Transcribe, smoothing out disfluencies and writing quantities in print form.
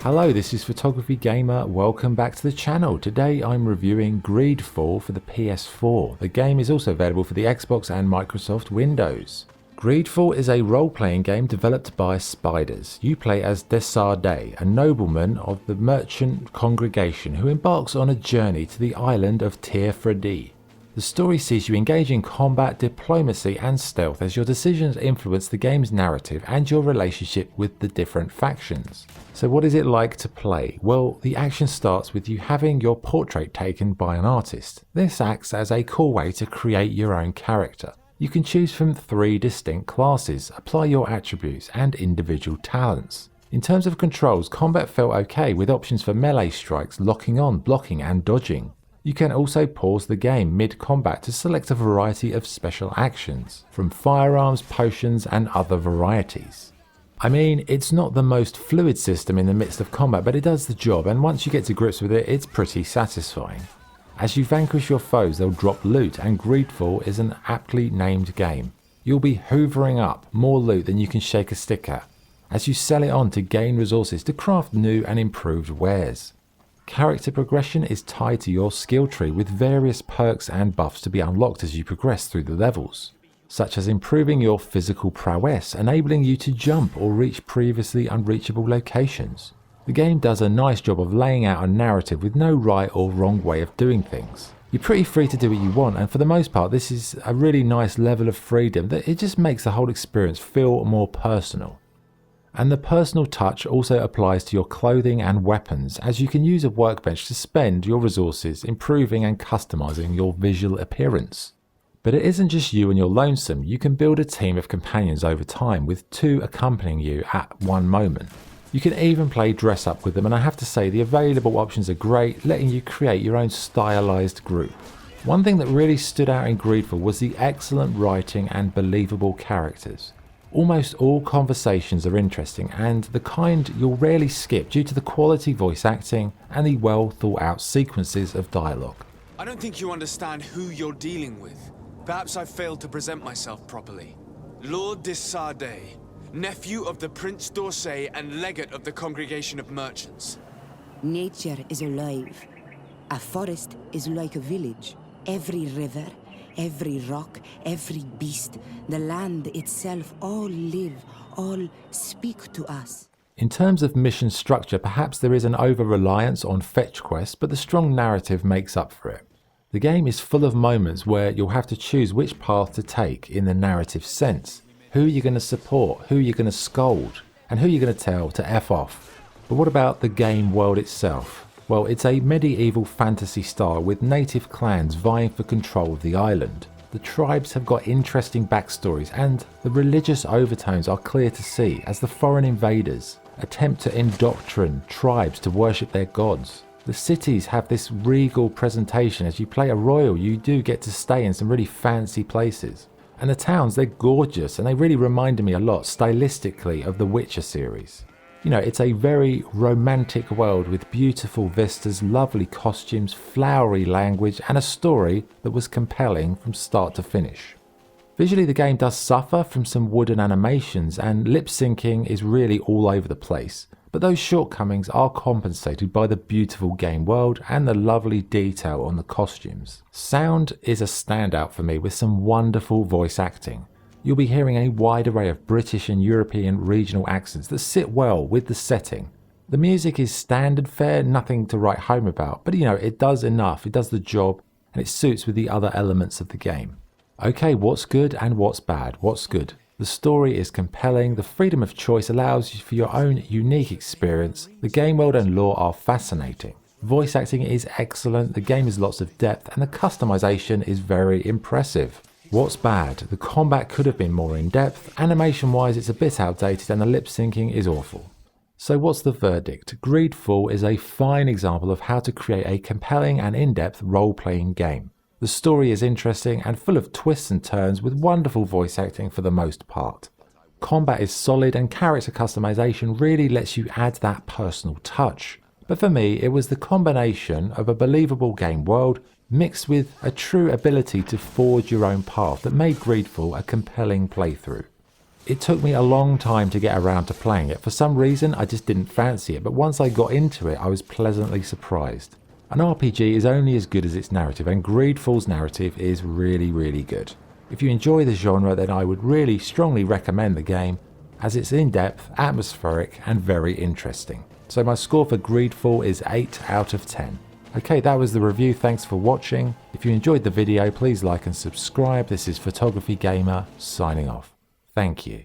Hello, this is Photography Gamer, welcome back to the channel. Today I'm reviewing Greedfall for the PS4. The game is also available for the Xbox and Microsoft Windows. Greedfall is a role-playing game developed by Spiders. You play as Desarde, a nobleman of the merchant congregation who embarks on a journey to the island of Tir-Fredi. The story sees you engage in combat, diplomacy and stealth as your decisions influence the game's narrative and your relationship with the different factions. So what is it like to play? Well, the action starts with you having your portrait taken by an artist. This acts as a cool way to create your own character. You can choose from 3 distinct classes, apply your attributes and individual talents. In terms of controls, combat felt okay with options for melee strikes, locking on, blocking and dodging. You can also pause the game mid-combat to select a variety of special actions, from firearms, potions and other varieties. I mean, it's not the most fluid system in the midst of combat, but it does the job, and once you get to grips with it, it's pretty satisfying. As you vanquish your foes, they'll drop loot, and Greedfall is an aptly named game. You'll be hoovering up more loot than you can shake a stick at, as you sell it on to gain resources to craft new and improved wares. Character progression is tied to your skill tree with various perks and buffs to be unlocked as you progress through the levels, such as improving your physical prowess, enabling you to jump or reach previously unreachable locations. The game does a nice job of laying out a narrative with no right or wrong way of doing things. You're pretty free to do what you want, and for the most part this is a really nice level of freedom that it just makes the whole experience feel more personal. And the personal touch also applies to your clothing and weapons, as you can use a workbench to spend your resources improving and customizing your visual appearance. But it isn't just you and your lonesome, you can build a team of companions over time with 2 accompanying you at one moment. You can even play dress up with them, and I have to say the available options are great, letting you create your own stylized group. One thing that really stood out in Greedfall was the excellent writing and believable characters. Almost all conversations are interesting and the kind you'll rarely skip due to the quality voice acting and the well thought out sequences of dialogue. I don't think you understand who you're dealing with. Perhaps I failed to present myself properly. Lord Desarde, nephew of the Prince d'Orsay and legate of the Congregation of Merchants. Nature is alive. A forest is like a village. Every river, every rock, every beast, the land itself, all live, all speak to us. In terms of mission structure, perhaps there is an over-reliance on fetch quests, but the strong narrative makes up for it. The game is full of moments where you'll have to choose which path to take in the narrative sense. Who you're going to support, who you're going to scold, and who you're going to tell to F off. But what about the game world itself? Well, it's a medieval fantasy style with native clans vying for control of the island. The tribes have got interesting backstories and the religious overtones are clear to see as the foreign invaders attempt to indoctrinate tribes to worship their gods. The cities have this regal presentation. As you play a royal, you do get to stay in some really fancy places. And the towns, they're gorgeous and they really reminded me a lot stylistically of the Witcher series. You know, it's a very romantic world with beautiful vistas, lovely costumes, flowery language and a story that was compelling from start to finish. Visually the game does suffer from some wooden animations and lip syncing is really all over the place, but those shortcomings are compensated by the beautiful game world and the lovely detail on the costumes. Sound is a standout for me with some wonderful voice acting. You'll be hearing a wide array of British and European regional accents that sit well with the setting. The music is standard fare, nothing to write home about, but you know, it does enough, it does the job, and it suits with the other elements of the game. Okay, what's good and what's bad? What's good? The story is compelling, the freedom of choice allows you for your own unique experience, the game world and lore are fascinating. Voice acting is excellent, the game has lots of depth, and the customization is very impressive. What's bad? The combat could have been more in depth, animation wise it's a bit outdated and the lip syncing is awful. So what's the verdict? Greedfall is a fine example of how to create a compelling and in-depth role-playing game. The story is interesting and full of twists and turns with wonderful voice acting for the most part. Combat is solid and character customization really lets you add that personal touch. But for me it was the combination of a believable game world mixed with a true ability to forge your own path that made Greedfall a compelling playthrough. It took me a long time to get around to playing it. For some reason, I just didn't fancy it, but once I got into it, I was pleasantly surprised. An RPG is only as good as its narrative, and Greedfall's narrative is really good. If you enjoy the genre, then I would really strongly recommend the game, as it's in-depth, atmospheric, and very interesting. So my score for Greedfall is 8 out of 10. Okay, that was the review. Thanks for watching. If you enjoyed the video, please like and subscribe. This is Photography Gamer signing off. Thank you.